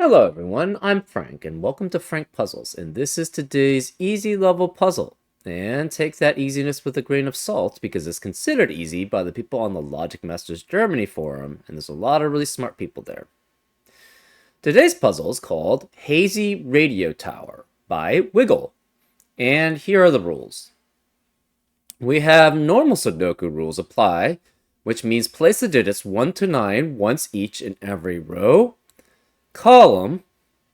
Hello everyone, I'm Frank, and welcome to Frank Puzzles, and this is today's easy level puzzle. And take that easiness with a grain of salt, because it's considered easy by the people on the Logic Masters Germany forum, and there's a lot of really smart people there. Today's puzzle is called Hazy Radio Tower by Wiggle, and here are the rules. We have normal Sudoku rules apply, which means place the digits 1 to 9 once each in every row, column,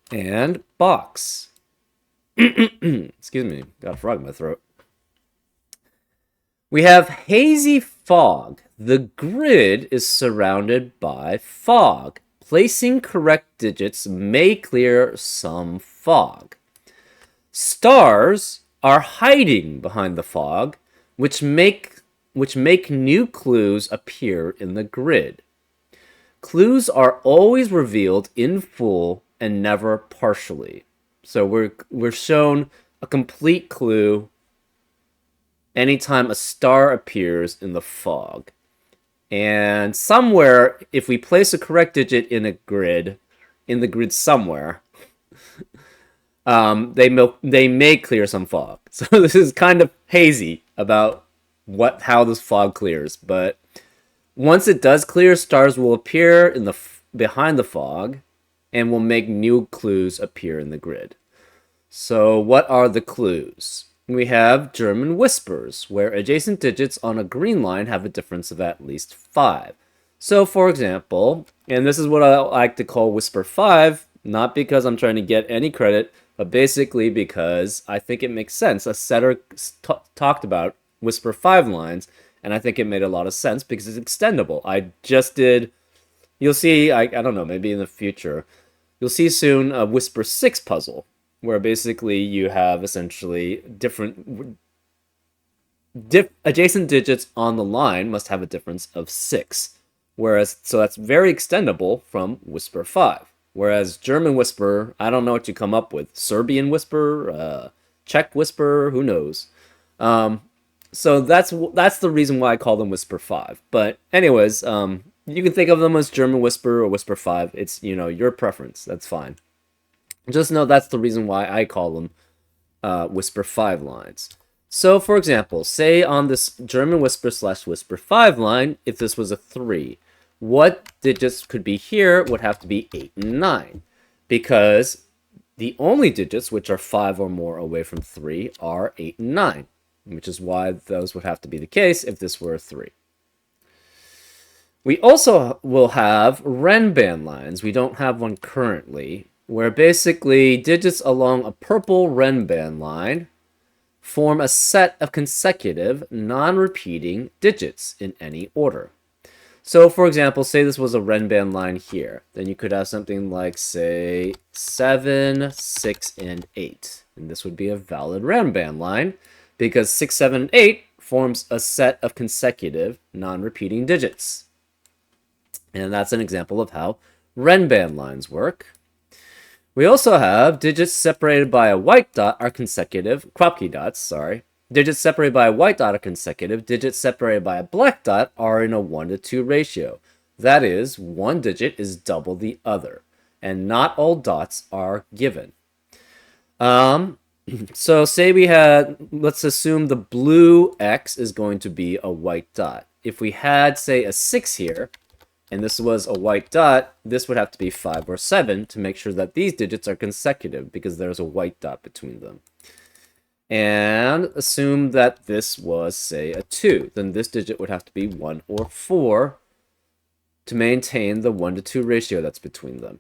and box. Excuse me, got a frog in my throat. We have hazy fog. The grid is surrounded by fog. Placing correct digits may clear some fog. Stars are hiding behind the fog, which make new clues appear in the grid. Clues are always revealed in full and never partially. So we're shown a complete clue anytime a star appears in the fog. And somewhere, if we place a correct digit in the grid somewhere, they may clear some fog. So this is kind of hazy about how this fog clears, but once it does clear, stars will appear behind the fog and will make new clues appear in the grid. So what are the clues? We have German whispers, where adjacent digits on a green line have a difference of at least 5. So for example, and this is what I like to call whisper 5, not because I'm trying to get any credit, but basically because I think it makes sense. A setter talked about whisper 5 lines, and I think it made a lot of sense because it's extendable. I just did, you'll see, I don't know, maybe in the future, you'll see soon a Whisper 6 puzzle, where basically you have essentially different, adjacent digits on the line must have a difference of 6. So that's very extendable from Whisper 5. Whereas German Whisper, I don't know what you come up with. Serbian Whisper, Czech Whisper, who knows? So that's the reason why I call them Whisper 5. But anyways, you can think of them as German Whisper or Whisper 5. It's, your preference. That's fine. Just know that's the reason why I call them Whisper 5 lines. So, for example, say on this German Whisper / Whisper 5 line, if this was a 3, what digits could be here would have to be 8 and 9. Because the only digits which are 5 or more away from 3 are 8 and 9. Which is why those would have to be the case if this were a 3. We also will have Renban lines. We don't have one currently, where basically digits along a purple Renban line form a set of consecutive, non-repeating digits in any order. So, for example, say this was a Renban line here. Then you could have something like, say, 7, 6, and 8. And this would be a valid Renban line, because 6, 7, and 8 forms a set of consecutive, non-repeating digits. And that's an example of how Renban lines work. We also have digits separated by a white dot are consecutive, Kropke dots, sorry. Digits separated by a white dot are consecutive. Digits separated by a black dot are in a 1-to-2 ratio. That is, one digit is double the other. And not all dots are given. So say we had, let's assume the blue X is going to be a white dot. If we had, say, a 6 here, and this was a white dot, this would have to be 5 or 7 to make sure that these digits are consecutive because there's a white dot between them. And assume that this was, say, a 2. Then this digit would have to be 1 or 4 to maintain the 1-to-2 ratio that's between them.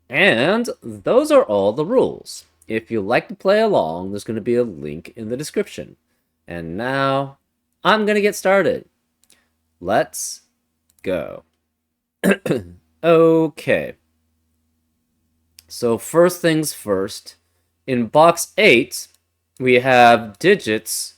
And those are all the rules. If you like to play along, there's going to be a link in the description. And now, I'm going to get started. Let's go. Okay. So first things first. In box 8, we have digits.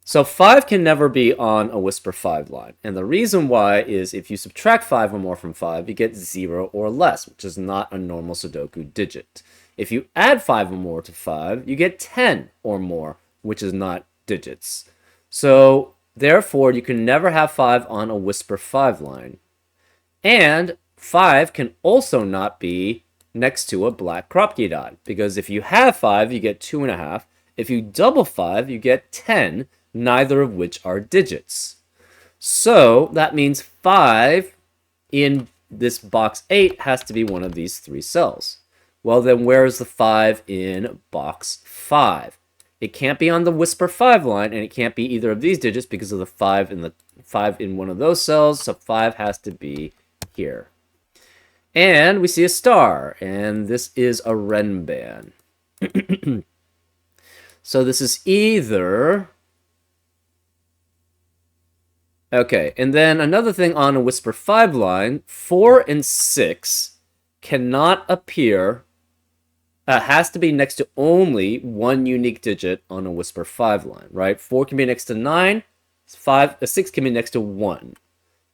So 5 can never be on a Whisper 5 line. And the reason why is if you subtract 5 or more from 5, you get 0 or less, which is not a normal Sudoku digit. If you add 5 or more to 5, you get 10 or more, which is not digits. So therefore, you can never have 5 on a Whisper 5 line. And 5 can also not be next to a black Kropke dot, because if you have 5, you get 2.5. If you double 5, you get 10, neither of which are digits. So that means 5 in this box 8 has to be one of these 3 cells. Well, then where is the 5 in box 5? It can't be on the Whisper 5 line, and it can't be either of these digits because of the 5 in one of those cells, so 5 has to be here. And we see a star, and this is a Renban. So this is either... Okay, and then another thing on a Whisper 5 line, 4 and 6 cannot appear, has to be next to only one unique digit on a Whisper 5 line, right? 4 can be next to 9, 6 can be next to 1.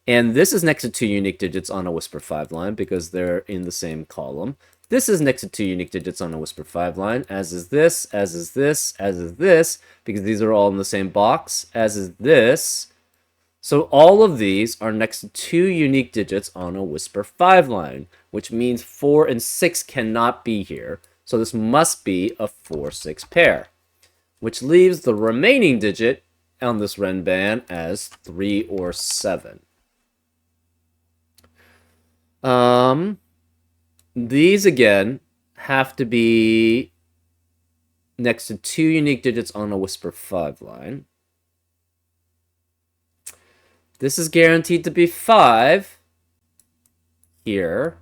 And this is next to 2 unique digits on a Whisper 5 line because they're in the same column. This is next to 2 unique digits on a Whisper 5 line, as is this, as is this, as is this, because these are all in the same box, as is this. So all of these are next to 2 unique digits on a Whisper 5 line, which means 4 and 6 cannot be here. So this must be a 4-6 pair, which leaves the remaining digit on this Renban as 3 or 7. These again have to be next to 2 unique digits on a Whisper 5 line. This is guaranteed to be 5 here.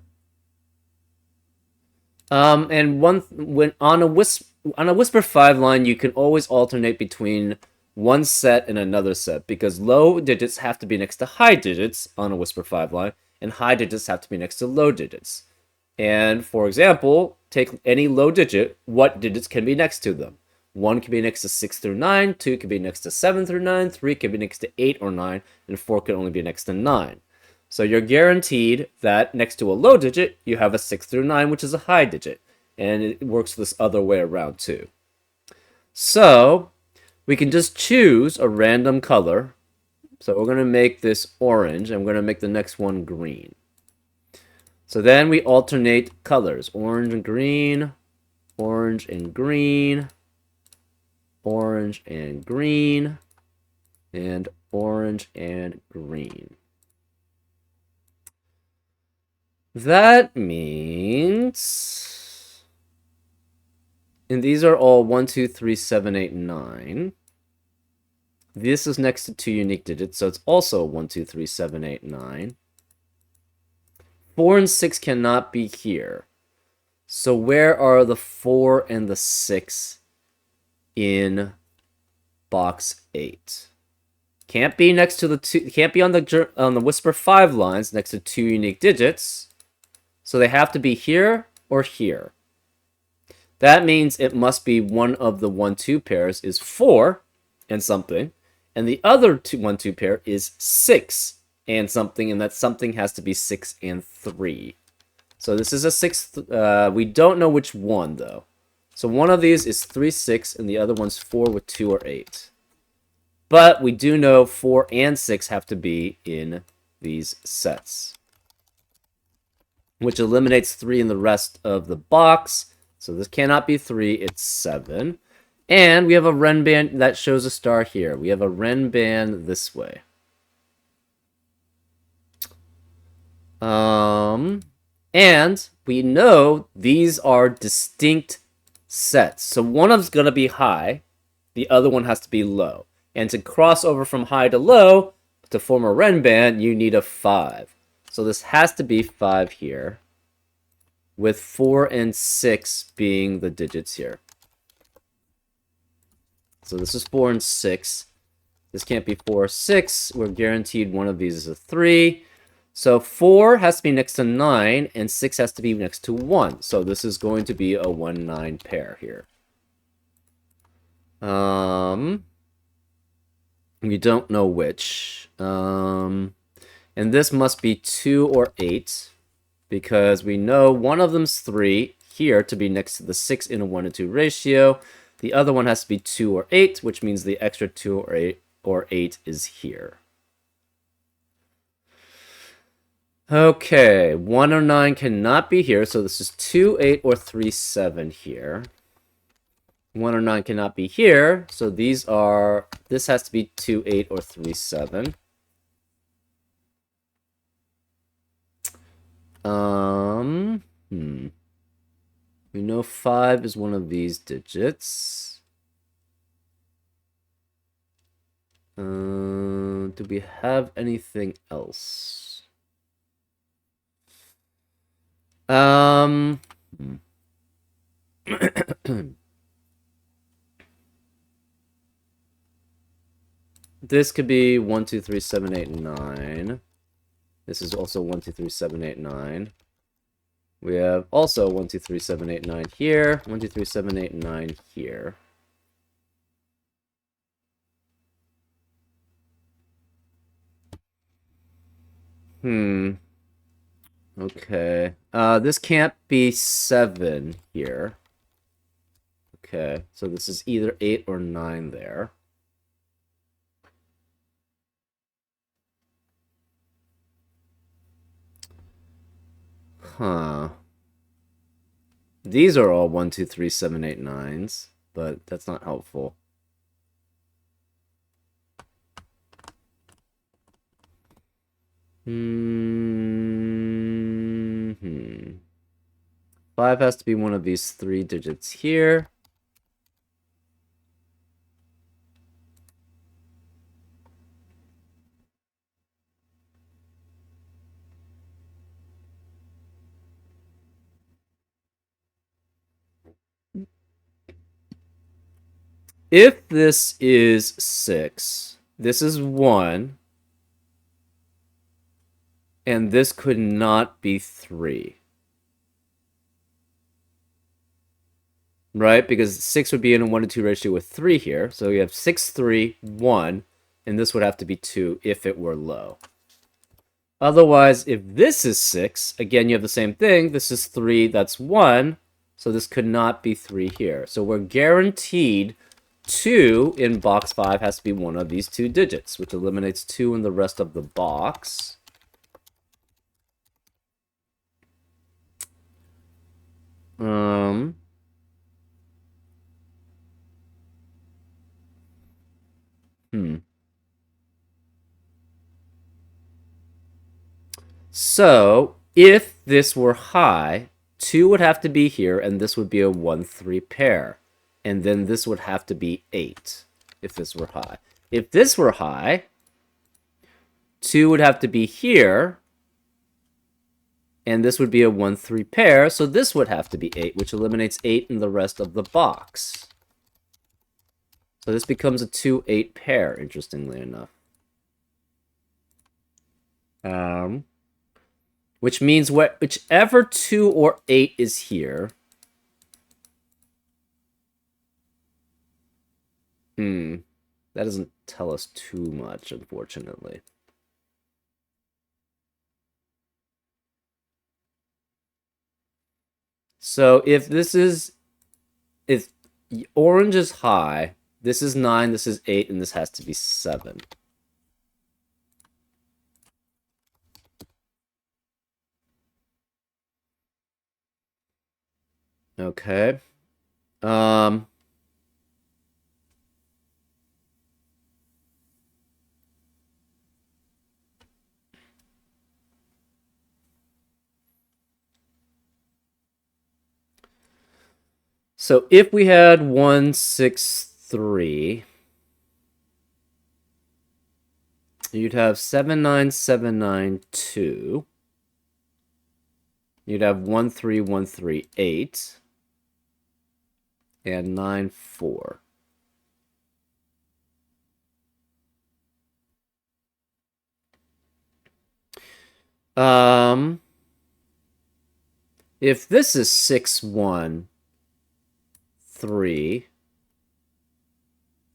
And when on a Whisper 5 line, you can always alternate between one set and another set because low digits have to be next to high digits on a Whisper 5 line, and high digits have to be next to low digits. And for example, take any low digit, what digits can be next to them? 1 can be next to 6 through 9, 2 can be next to 7 through 9, 3 can be next to 8 or 9, and 4 can only be next to 9. So you're guaranteed that next to a low digit, you have a 6 through 9, which is a high digit. And it works this other way around too. So we can just choose a random color. So we're going to make this orange. I'm going to make the next one green. So then we alternate colors. Orange and green, orange and green, orange and green, and orange and green. That means, and these are all 1, 2, 3, 7, 8, 9. This is next to 2 unique digits, so it's also 1, 2, 3, 7, 8, 9. 4 and 6 cannot be here. So where are the 4 and the 6 in box 8? Can't be next to the 2. Can't be on the Whisper 5 lines next to 2 unique digits. So they have to be here or here. That means it must be one of the 1-2 pairs is 4 and something, and the other 1-2 pair is 6 and something, and that something has to be 6 and 3. So this is a 6. We don't know which one though. So one of these is 3, 6, and the other one's 4 with 2 or 8. But we do know 4 and 6 have to be in these sets, which eliminates 3 in the rest of the box. So this cannot be 3, it's 7. And we have a Renban that shows a star here. We have a Renban this way. And we know these are distinct sets. So one of them's going to be high, the other one has to be low. And to cross over from high to low, to form a Renban, you need a 5. So this has to be 5 here, with 4 and 6 being the digits here. So this is 4 and 6. This can't be 4 or 6. We're guaranteed one of these is a 3. So 4 has to be next to 9, and 6 has to be next to 1. So this is going to be a 1-9 pair here. We don't know which. And this must be 2 or 8, because we know one of them's 3 here to be next to the 6 in a 1-2 ratio. The other one has to be 2 or 8, which means the extra 2 or 8 is here. Okay, 109 cannot be here, so this is 2, 8, or 3, 7 here. 109 cannot be here, so these are... This has to be 2, 8, or 3, 7. We know 5 is one of these digits. Do we have anything else? This could be 1, 2, 3, 7, 8, 9. This is also 1, 2, 3, 7, 8, 9. We have also 1, 2, 3, 7, 8, 9 here. 1, 2, 3, 7, 8, 9 here. Okay. This can't be 7 here. Okay, so this is either 8 or 9 there. Huh. These are all 1, 2, 3, 7, 8, 9s, but that's not helpful. Hmm. 5 has to be one of these 3 digits here. If this is 6, this is 1, and this could not be 3. Right? Because 6 would be in a 1 to 2 ratio with 3 here. So you have 6, 3, 1, and this would have to be 2 if it were low. Otherwise, if this is 6, again, you have the same thing. This is 3, that's 1. So this could not be 3 here. So we're guaranteed 2 in box 5 has to be one of these 2 digits, which eliminates 2 in the rest of the box. So, if this were high, 2 would have to be here, and this would be a 1-3 pair. And then this would have to be 8, if this were high. If this were high, 2 would have to be here, and this would be a 1-3 pair, so this would have to be 8, which eliminates 8 in the rest of the box. So this becomes a 2-8 pair, interestingly enough. Which means whichever 2 or 8 is here. That doesn't tell us too much, unfortunately. So if orange is high, this is 9, this is 8, and this has to be 7. Okay. So if we had 1, 6, 3, you'd have 7, 9, 7, 9, 2. You'd have 1, 3, 1, 3, 8. And 9, 4. If this is 6, 1, 3,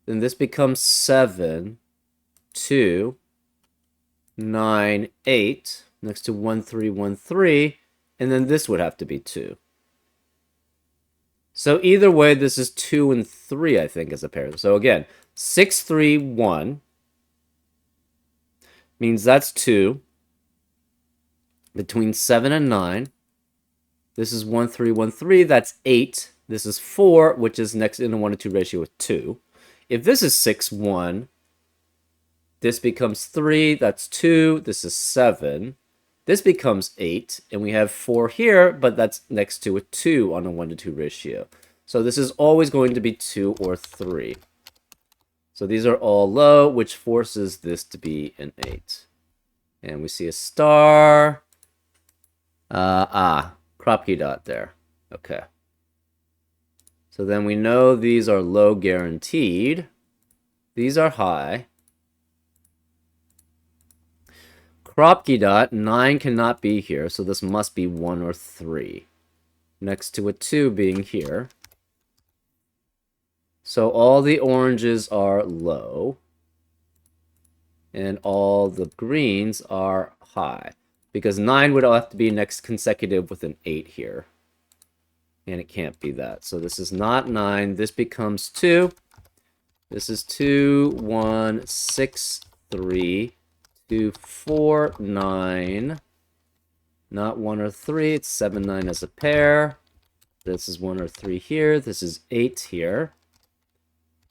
then this becomes 7, 2, 9, 8, next to 1, 3, 1, 3, and then this would have to be 2. So either way, this is 2 and 3, I think, as a pair. So again, 6, 3, 1 means that's 2. between 7 and 9. This is 1, 3, 1, 3. That's 8. This is 4, which is next in a 1 to 2 ratio with 2. If this is 6, 1, this becomes 3. That's 2. This is 7. This becomes 8. And we have 4 here, but that's next to a 2 on a 1 to 2 ratio. So this is always going to be 2 or 3. So these are all low, which forces this to be an 8. And we see a star. Crop key dot there. Okay. So then we know these are low guaranteed. These are high. Crop key dot, 9 cannot be here, so this must be 1 or 3. Next to a 2 being here. So all the oranges are low. And all the greens are high. Because 9 would have to be next consecutive with an 8 here. And it can't be that. So this is not 9. This becomes 2. This is 2, 1, 6, 3, 2, 4, 9. Not 1 or 3. It's 7, 9 as a pair. This is 1 or 3 here. This is 8 here.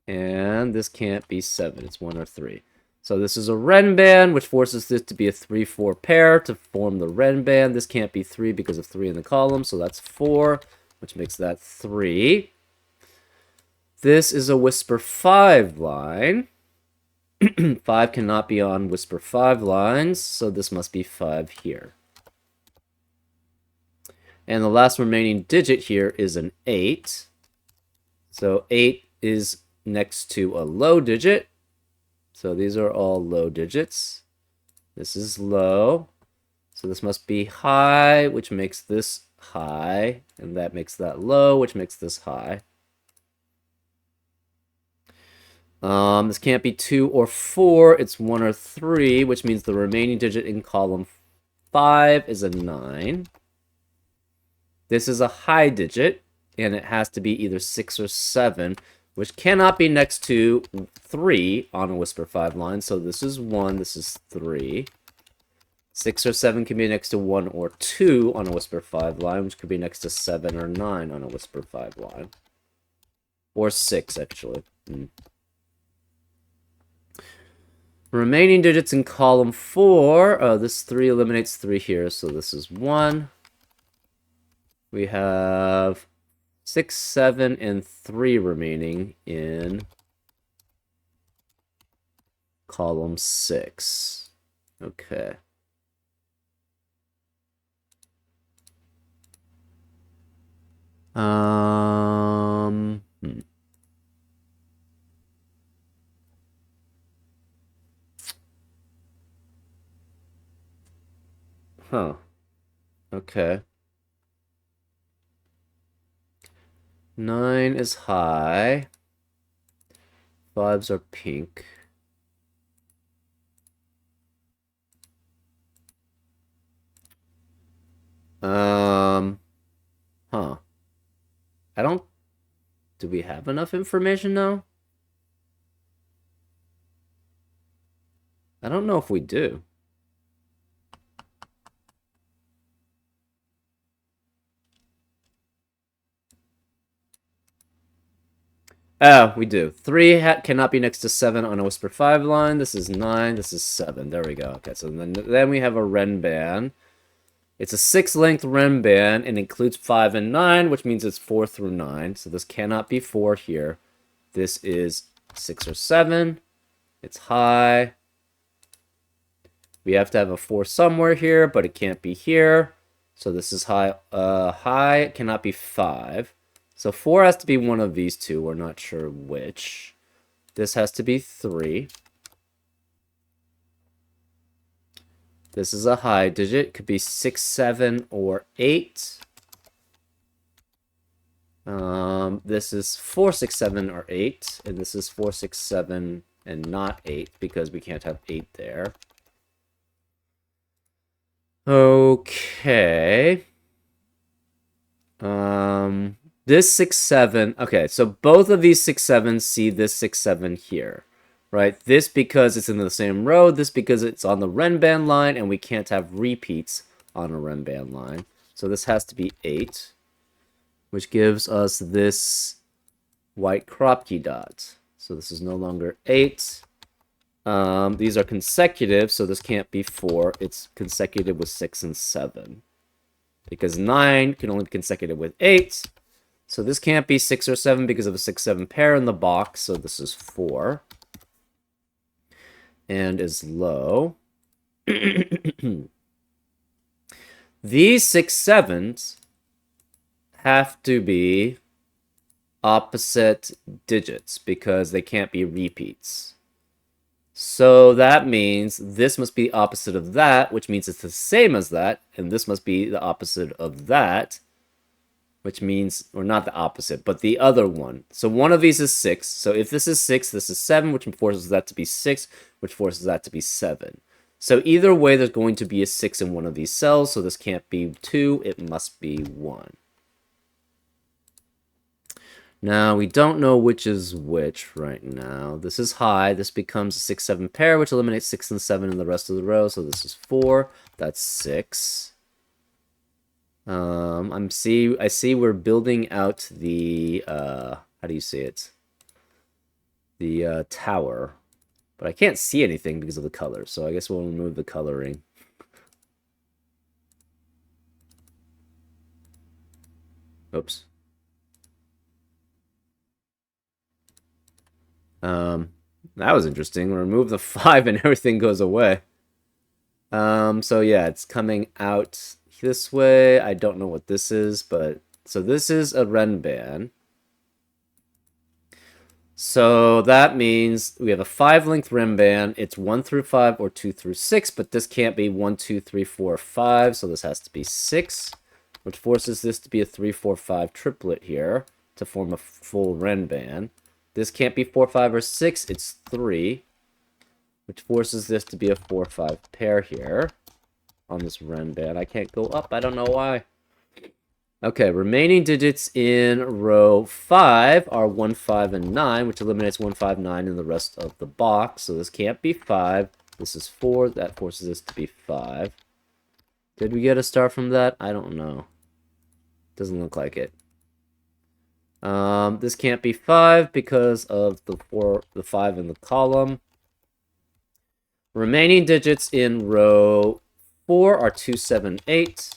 And this can't be 7. It's 1 or 3. So this is a Ren band, which forces this to be a 3-4 pair to form the Ren band. This can't be 3 because of 3 in the column, so that's 4, which makes that 3. This is a Whisper 5 line. 5 cannot be on Whisper 5 lines, so this must be 5 here. And the last remaining digit here is an 8. So 8 is next to a low digit. So these are all low digits. This is low. So this must be high, which makes this high. And that makes that low, which makes this high. This can't be 2 or 4. It's 1 or 3, which means the remaining digit in column 5 is a 9. This is a high digit, and it has to be either 6 or 7, which cannot be next to 3 on a Whisper 5 line. So this is 1, this is 3. 6 or 7 can be next to 1 or 2 on a Whisper 5 line, which could be next to 7 or 9 on a Whisper 5 line. Or 6, actually. Remaining digits in column 4. This 3 eliminates 3 here, so this is 1. We have 6, 7, and 3 remaining in column 6. Okay. Huh. Okay. 9 is high. 5s are pink. Huh. I don't... Do we have enough information now? I don't know if we do. Oh, we do. 3 cannot be next to 7 on a Whisper 5 line. This is 9. This is 7. There we go. Okay, so then we have a Ren band. It's a 6-length Ren band and includes 5 and 9, which means it's 4 through 9. So this cannot be 4 here. This is 6 or 7. It's high. We have to have a 4 somewhere here, but it can't be here. So this is high. High, it cannot be 5. So 4 has to be one of these two. We're not sure which. This has to be 3. This is a high digit. Could be 6, 7, or 8. This is 4, 6, 7, or 8. And this is 4, 6, 7, and not 8, because we can't have 8 there. Okay. This 6, 7. Okay, so both of these 6, 7 see this 6, 7 here. Right? This because it's in the same row. This because it's on the Ren band line, and we can't have repeats on a Renban line. So this has to be 8, which gives us this white crop key dot. So this is no longer 8. These are consecutive, so this can't be 4. It's consecutive with 6 and 7. Because 9 can only be consecutive with 8. So this can't be 6 or 7 because of a 6-7 pair in the box. So this is 4. And is low. These 6-7s have to be opposite digits because they can't be repeats. So that means this must be opposite of that, which means it's the same as that, and this must be the opposite of that, which means, or not the opposite, but the other one. So one of these is 6. So if this is 6, this is 7, which forces that to be 6, which forces that to be 7. So either way, there's going to be a 6 in one of these cells, so this can't be 2, it must be 1. Now, we don't know which is which right now. This is high. This becomes a 6-7 pair, which eliminates 6 and 7 in the rest of the row. So this is 4. That's 6. I see we're building out the, how do you say it? The tower. But I can't see anything because of the color, so I guess we'll remove the coloring. Oops. That was interesting. We'll remove the 5 and everything goes away. So yeah, it's coming out this way. I don't know what this is, but... So this is a Renban. So that means we have a 5-length Renban. It's 1 through 5 or 2 through 6, but this can't be 1, 2, 3, 4, 5, so this has to be 6, which forces this to be a 3, 4, 5 triplet here to form a full Renban. This can't be 4, 5, or 6, it's 3, which forces this to be a 4, 5 pair here on this Renban. I can't go up, I don't know why. Okay, remaining digits in row 5 are 1, 5, and 9, which eliminates 1, 5, 9 in the rest of the box. So this can't be 5. This is 4. That forces this to be 5. Did we get a star from that? I don't know. Doesn't look like it. This can't be 5 because of the 5 in the column. Remaining digits in row 4 are 2, 7, 8.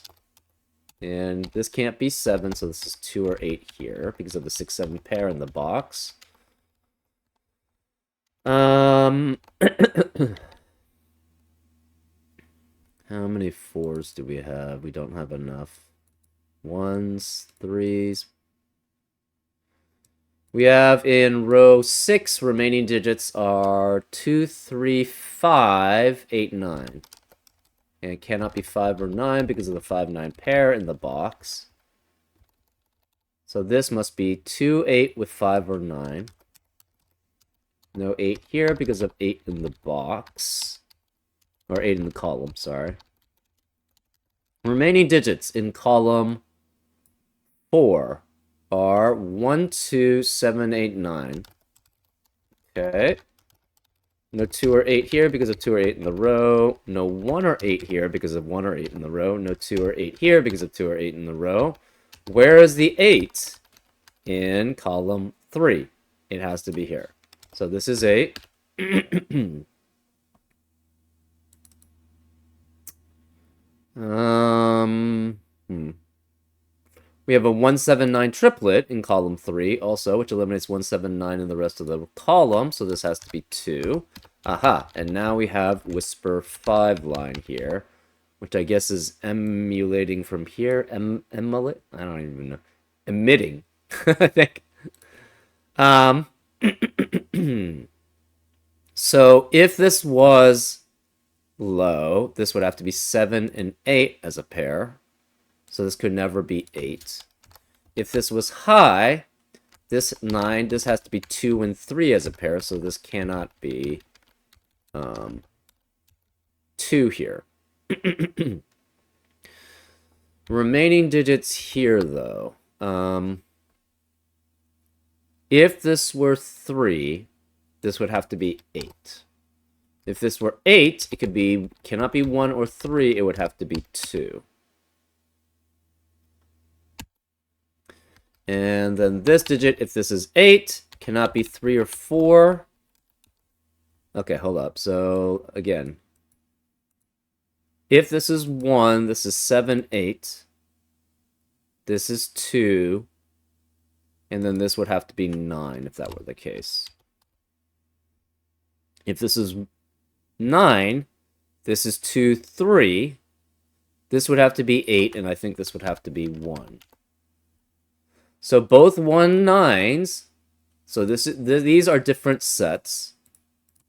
And this can't be 7, so this is 2 or 8 here because of the 6, 7 pair in the box. How many 4s do we have? We don't have enough. 1s, 3s. We have in row 6, remaining digits are 2, 3, 5, 8, 9. And it cannot be 5 or 9 because of the 5, 9 pair in the box. So this must be 2, 8 with 5 or 9. No 8 here because of 8 in the box. Or 8 in the column, sorry. Remaining digits in column 4 are 1, 2, 7, 8, 9. Okay. No 2 or 8 here because of 2 or 8 in the row. No 1 or 8 here because of 1 or 8 in the row. No 2 or 8 here because of 2 or 8 in the row. Where is the 8 in column 3? It has to be here. So this is 8. We have a 1, 7, 9 triplet in column 3 also, which eliminates 1, 7, 9 in the rest of the column, so this has to be 2. Aha, and now we have Whisper 5 line here, which I guess is emulating from here. Emulate? I don't even know. Emitting, I think. So if this was low, this would have to be 7 and 8 as a pair. So this could never be 8. If this was high, this 9, this has to be 2 and 3 as a pair, so this cannot be 2 here. Remaining digits here, though. If this were 3, this would have to be 8. If this were 8, it cannot be 1 or 3, it would have to be 2. And then this digit, if this is 8, cannot be 3 or 4. Okay, hold up. So, again, if this is 1, this is 7, 8. This is 2. And then this would have to be 9 if that were the case. If this is 9, this is 2, 3. This would have to be 8, and I think this would have to be 1. So both 1 9s. So these are different sets.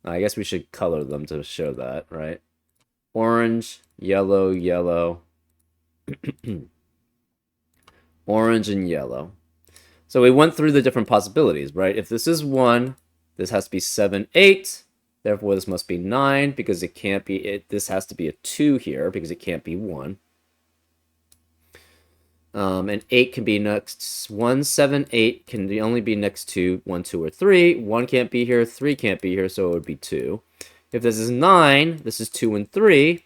I guess we should color them to show that, right? Orange, yellow, yellow. Orange and yellow. So we went through the different possibilities, right? If this is 1, this has to be 7, 8. Therefore, this must be 9 because it can't be... This has to be a 2 here because it can't be 1. And 8 can be next... 1, 7, 8 can only be next to 1, 2, or 3. 1 can't be here, 3 can't be here, so it would be 2. If this is 9, this is 2 and 3.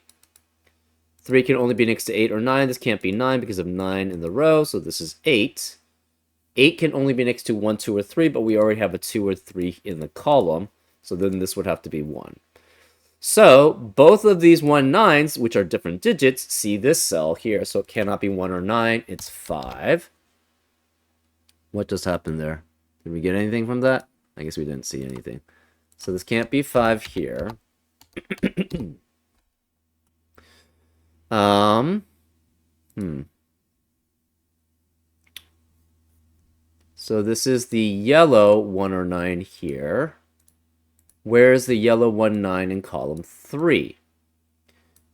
3 can only be next to 8 or 9. This can't be 9 because of 9 in the row, so this is 8. 8 can only be next to 1, 2, or 3, but we already have a 2 or 3 in the column, so then this would have to be 1. So both of these 1 9s, which are different digits, see this cell here, so it cannot be 1 or 9, it's 5. What just happened there? Did we get anything from that? I guess we didn't see anything. So this can't be 5 here. So this is the yellow 1 or 9 here. Where's the yellow 1 9 in column 3?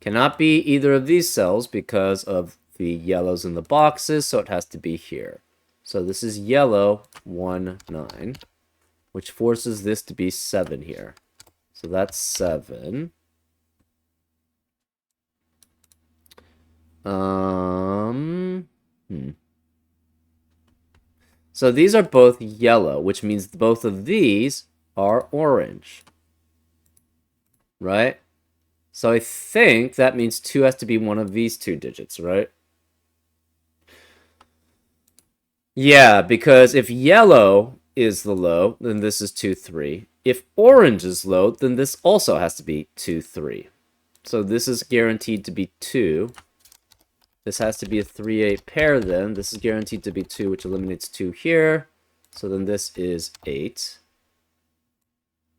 Cannot be either of these cells because of the yellows in the boxes, so it has to be here. So this is yellow 1 9, which forces this to be 7 here. So that's 7. So these are both yellow, which means both of these are orange. Right? So I think that means 2 has to be one of these 2 digits, right? Yeah, because if yellow is the low, then this is 2, 3. If orange is low, then this also has to be 2, 3. So this is guaranteed to be 2. This has to be a 3, 8 pair then. This is guaranteed to be 2, which eliminates 2 here. So then this is 8.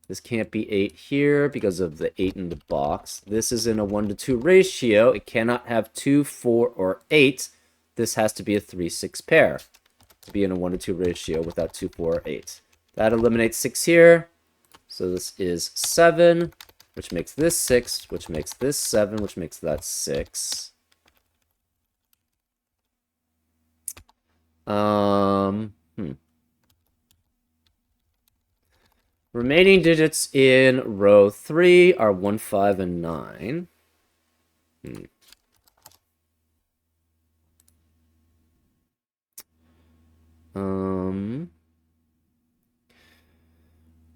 This can't be 8 here because of the 8 in the box. This is in a 1 to 2 ratio. It cannot have 2, 4, or 8. This has to be a 3, 6 pair to be in a 1 to 2 ratio without 2, 4, or 8. That eliminates 6 here. So this is 7, which makes this 6, which makes this 7, which makes that 6. Remaining digits in row 3 are 1, 5, and 9.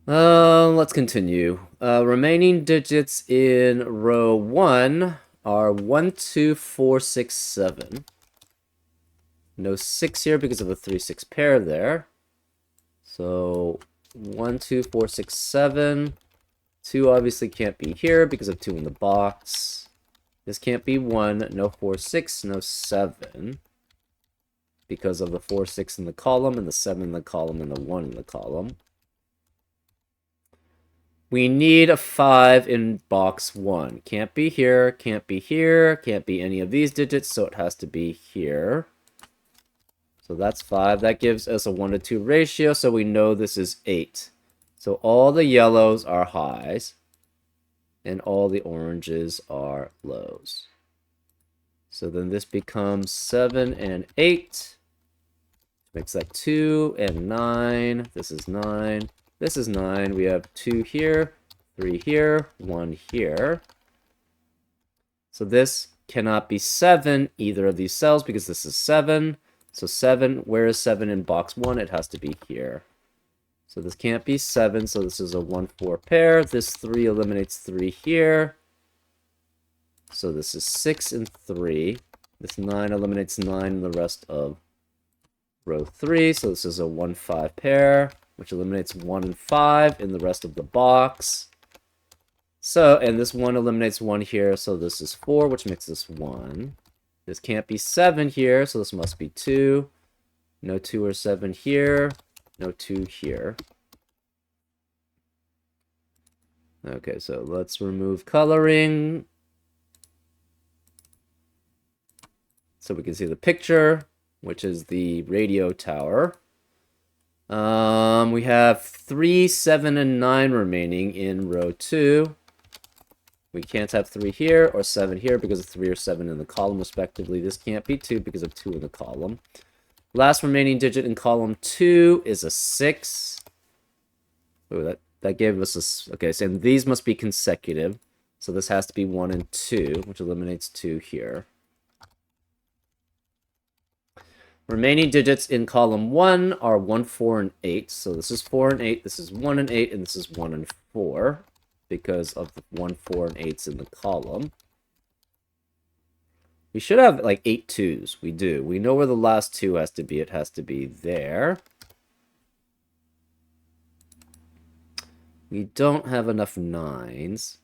Let's continue. Remaining digits in row 1 are 1, 2, 4, 6, 7. No 6 here because of a 3, 6 pair there. So 1, 2, 4, 6, 7. 2 obviously can't be here because of 2 in the box. This can't be 1. No 4, 6, no 7. Because of the 4, 6 in the column, and the 7 in the column, and the 1 in the column. We need a 5 in box 1. Can't be here, can't be here, can't be any of these digits, so it has to be here. So that's 5. That gives us a 1 to 2 ratio, so we know this is 8. So all the yellows are highs, and all the oranges are lows. So then this becomes 7 and 8. Makes that 2 and 9. This is 9. This is 9. We have 2 here, 3 here, 1 here. So this cannot be 7, either of these cells, because this is 7. So 7, where is 7 in box 1? It has to be here. So this can't be 7, so this is a 1, 4 pair. This 3 eliminates 3 here. So this is 6 and 3. This 9 eliminates 9 and the rest of row 3, so this is a 1, 5 pair, which eliminates 1 and 5 in the rest of the box. So, and this 1 eliminates 1 here, so this is 4, which makes this 1. This can't be 7 here, so this must be 2. No 2 or 7 here. No 2 here. Okay, so let's remove coloring. So we can see the picture, which is the radio tower. We have 3, 7, and 9 remaining in row 2. We can't have 3 here or 7 here because of 3 or 7 in the column, respectively. This can't be 2 because of 2 in the column. Last remaining digit in column 2 is a 6. Ooh, that gave us a... Okay, so these must be consecutive. So this has to be 1 and 2, which eliminates 2 here. Remaining digits in column 1 are 1, 4, and 8. So this is 4 and 8, this is 1 and 8, and this is 1 and 4. Because of the 1, 4, and 8s in the column. We should have like 8 2s. We do. We know where the last 2 has to be. It has to be there. We don't have enough 9s.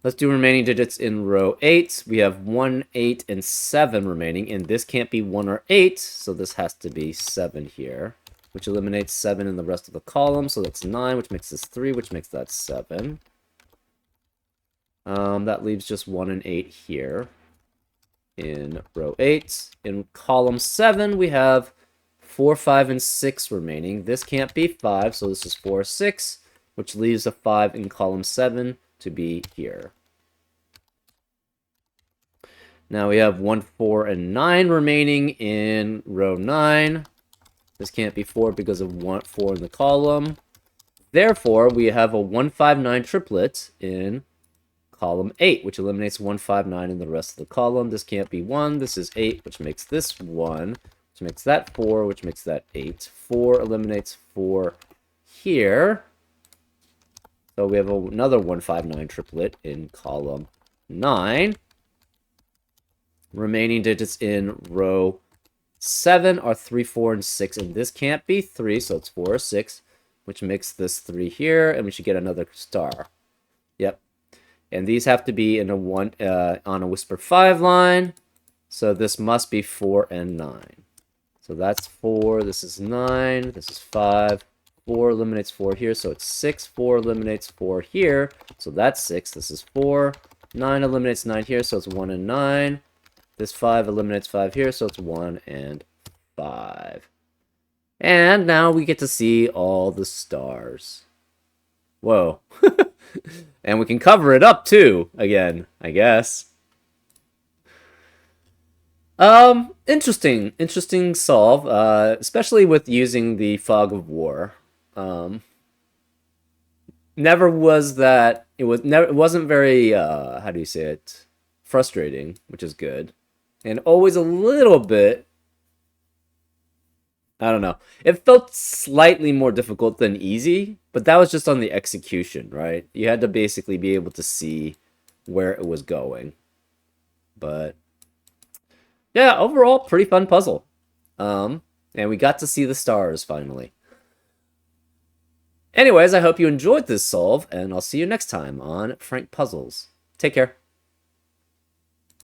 Let's do remaining digits in row 8. We have 1, 8, and 7 remaining. And this can't be 1 or 8. So this has to be 7 here. Which eliminates 7 in the rest of the column. So that's 9, which makes this 3, which makes that 7. That leaves just 1 and 8 here in row 8. In column 7, we have 4, 5, and 6 remaining. This can't be 5, so this is 4, 6, which leaves a 5 in column 7 to be here. Now we have 1, 4, and 9 remaining in row 9. This can't be 4 because of 1, 4 in the column. Therefore, we have a 1, 5, 9 triplet in column 8, which eliminates 1, 5, 9 in the rest of the column. This can't be 1. This is 8, which makes this 1, which makes that 4, which makes that 8. 4 eliminates 4 here. So we have another 1, 5, 9 triplet in column 9. Remaining digits in row 7 are 3, 4, and 6, and this can't be 3, so it's 4 or 6, which makes this 3 here, and we should get another star. Yep. And these have to be in a on a Whisper 5 line. So this must be 4 and 9. So that's 4. This is 9. This is 5. 4 eliminates 4 here. So it's 6. 4 eliminates 4 here. So that's 6. This is 4. 9 eliminates 9 here. So it's 1 and 9. This 5 eliminates 5 here. So it's 1 and 5. And now we get to see all the stars. Whoa. And we can cover it up too, again, I guess. Interesting solve, especially with using the Fog of War. Never was that, it wasn't very, how do you say it, frustrating, which is good. And always a little bit, I don't know. It felt slightly more difficult than easy, but that was just on the execution, right? You had to basically be able to see where it was going. But yeah, overall, pretty fun puzzle. And we got to see the stars finally. Anyways, I hope you enjoyed this solve, and I'll see you next time on Frank Puzzles. Take care.